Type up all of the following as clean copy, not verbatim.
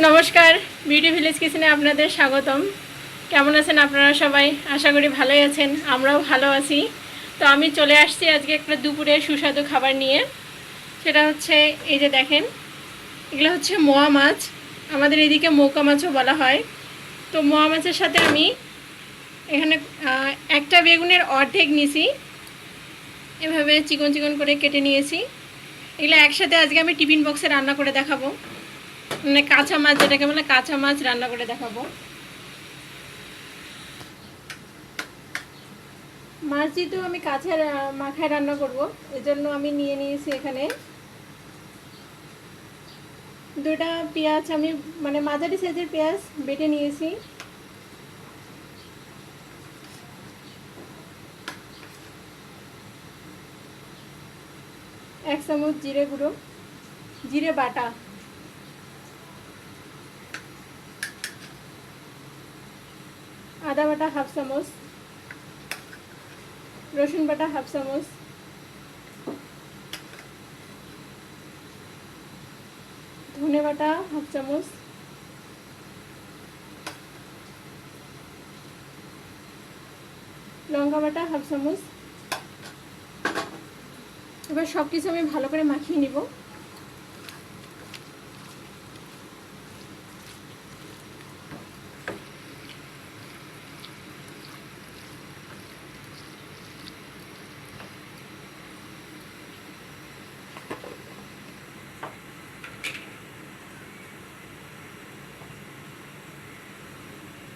নমস্কার, beauty village কিচেনে আপনাদের স্বাগতম। কেমন আছেন আপনারা সবাই? আশা করি ভালোই আছেন, আমরাও ভালো আছি। তো আমি চলে আসছি আজকে একটা দুপুরে সুস্বাদু খাবার নিয়ে। সেটা হচ্ছে এই যে দেখেন, এগুলো হচ্ছে মোয়া মাছ, আমাদের এদিকে মৌকা মাছও বলা হয়। তো মোয়া মাছের সাথে আমি এখানে একটা বেগুনের অর্ধেক নিয়েছি, এভাবে চিকন চিকন করে কেটে নিয়েছি। এগুলো একসাথে আজকে আমি টিফিন বক্সে রান্না করে দেখাবো, মানে কাঁচা মাছ যেটাকে বলে কাঁচা মাছ রান্না করে দেখাবো। মাছ যেহেতু আমি কাঁচা মাখায় রান্না করব, এজন্য আমি নিয়ে নিয়েছি এখানে দুটা পেঁয়াজ। আমি মানে মাঝারি সাইজের পেঁয়াজ বেটে নিয়েছি। এক চামচ জিরে গুঁড়ো, জিরে বাটা, আদা বাটা হাফ চামচ, রসুন বাটা হাফ চামচ, ধনে বাটা হাফ চামচ, লঙ্কা বাটা হাফ চামচ। এবার সব কিছু আমি ভালো করে মাখিয়ে নিব।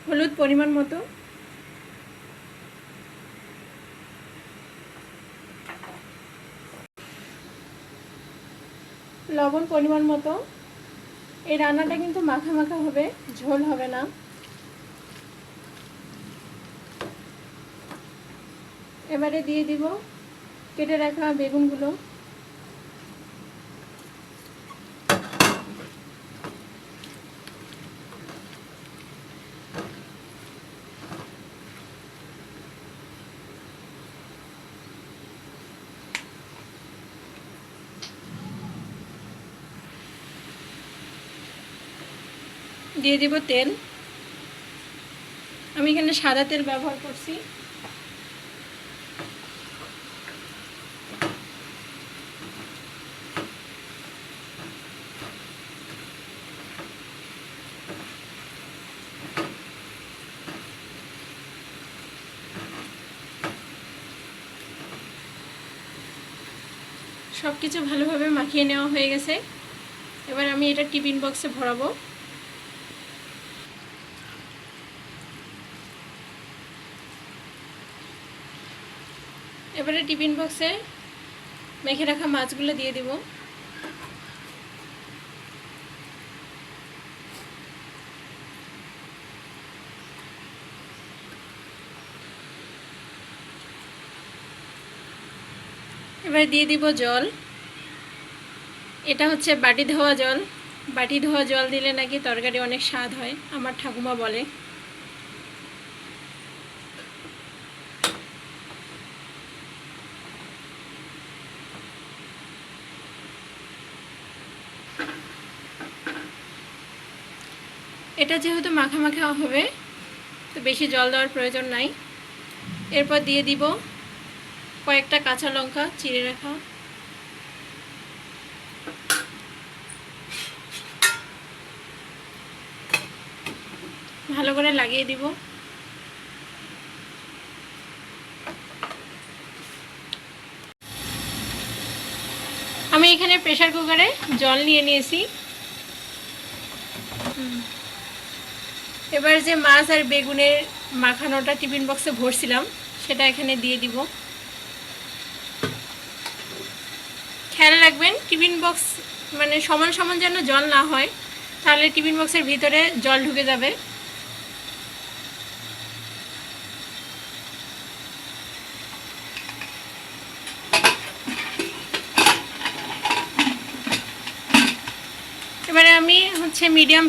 হলুদ পরিমাণ মতো, লবণ পরিমাণ মতো। এই রান্নাটা কিন্তু মাখা মাখা হবে, ঝোল হবে না। এবারে দিয়ে দিব কেটে রাখা বেগুনগুলো। দিয়ে দিব তেল। আমি এখানে সাদা তেল ব্যবহার করছি। সব কিছু ভালোভাবে মাখিয়ে নেওয়া হয়ে গেছে। এবার আমি এটা টিফিন বক্সে ভরাবো। এবারে টিফিন বক্সে মেখে রাখা মাছগুলো দিয়ে দিব। এবার দিয়ে দিব জল। এটা হচ্ছে বাটি ধোয়া জল। বাটি ধোয়া জল দিলে নাকি তরকারি অনেক স্বাদ হয়, আমার ঠাকুমা বলে। এটা যেহেতু মাখা মাখা হবে, তো বেশি জল দেওয়ার প্রয়োজন নাই। এরপর দিয়ে দিব কয়েকটা কাঁচা লঙ্কা চিড়ে রাখা। ভালো করে লাগিয়ে দিব। আমি এখানে প্রেসার কুকারে জল নিয়ে নিয়েছি। এবার যে মাছ আর বেগুনের মাখানোটা টিফিন বক্সে ভরছিলাম, সেটা এখানে দিয়ে দিব। খেয়াল রাখবেন টিফিন বক্স মানে সমান সমান যেন জল না হয়, তাহলে টিফিন বক্সের ভিতরে জল ঢুকে যাবে। এবারে আমি হচ্ছে মিডিয়াম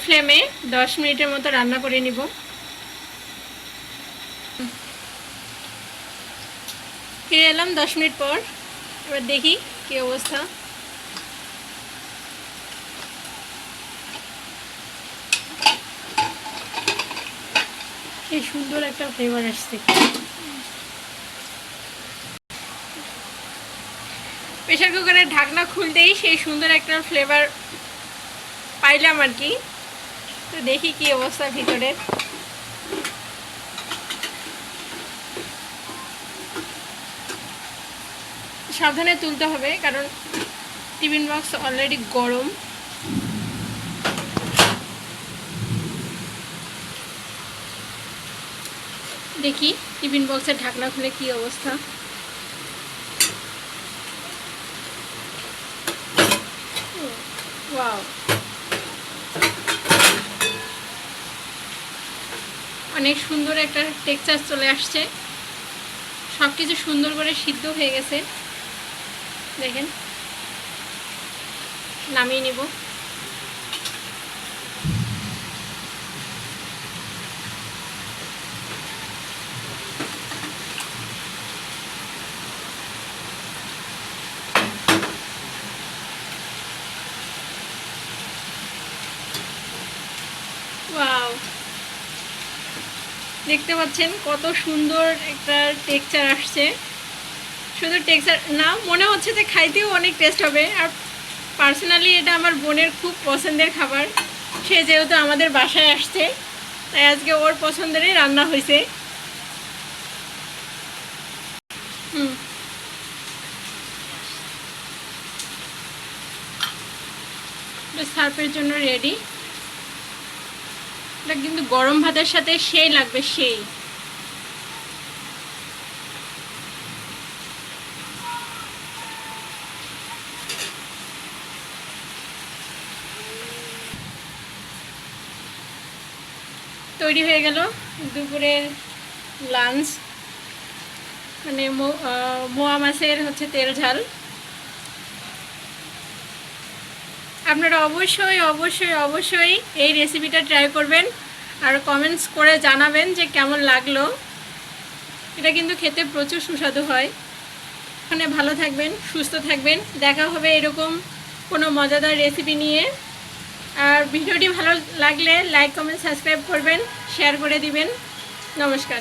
ফ্লেমে 10 মিনিটের মতো রান্না করে নিব। ফিরে এলাম 10 মিনিট পর। এবার দেখি কি অবস্থা। এই সুন্দর একটা ফ্লেভার আসছে। প্রেশার কুকারের ঢাকনা খুলতেই সেই সুন্দর একটা ফ্লেভার পাইলাম আর কি। তো দেখি কি অবস্থা ভিতরে। সাবধানে তুলতে হবে কারণ টিফিন বক্স অলরেডি গরম। দেখি টিফিন বক্সের ঢাকনা খুলে কি অবস্থা। ওয়াও, অনেক সুন্দর একটা টেক্সচার চলে আসছে। সব কিছু সুন্দর করে সিদ্ধ হয়ে গেছে। দেখেন, নামিয়ে নিব। ওয়াও, দেখতে পাচ্ছেন কত সুন্দর একটা টেক্সচার আসছে। শুধু টেক্সচার না, মনে হচ্ছে যে খাইতেও অনেক টেস্ট হবে। আর পার্সোনালি এটা আমার বোনের খুব পছন্দের খাবার। সে যেহেতু আমাদের বাসায় আসছে, তাই আজকে ওর পছন্দেরই রান্না হয়েছে। সার্ভের জন্য রেডি। এটা কিন্তু গরম ভাতের সাথে সেই লাগবে, সেই। তৈরি হয়ে গেল দুপুরের লাঞ্চ, মানে মোয়া মাছের হচ্ছে তেল ঝাল। আপনারা অবশ্যই অবশ্যই অবশ্যই এই রেসিপিটা ট্রাই করবেন আর কমেন্টস করে জানাবেন যে কেমন লাগলো। এটা কিন্তু খেতে প্রচুর সুস্বাদু হয়। ওখানে ভালো থাকবেন, সুস্থ থাকবেন। দেখা হবে এরকম কোনো মজাদার রেসিপি নিয়ে। আর ভিডিওটি ভালো লাগলে লাইক, কমেন্ট, সাবস্ক্রাইব করবেন, শেয়ার করে দিবেন। নমস্কার।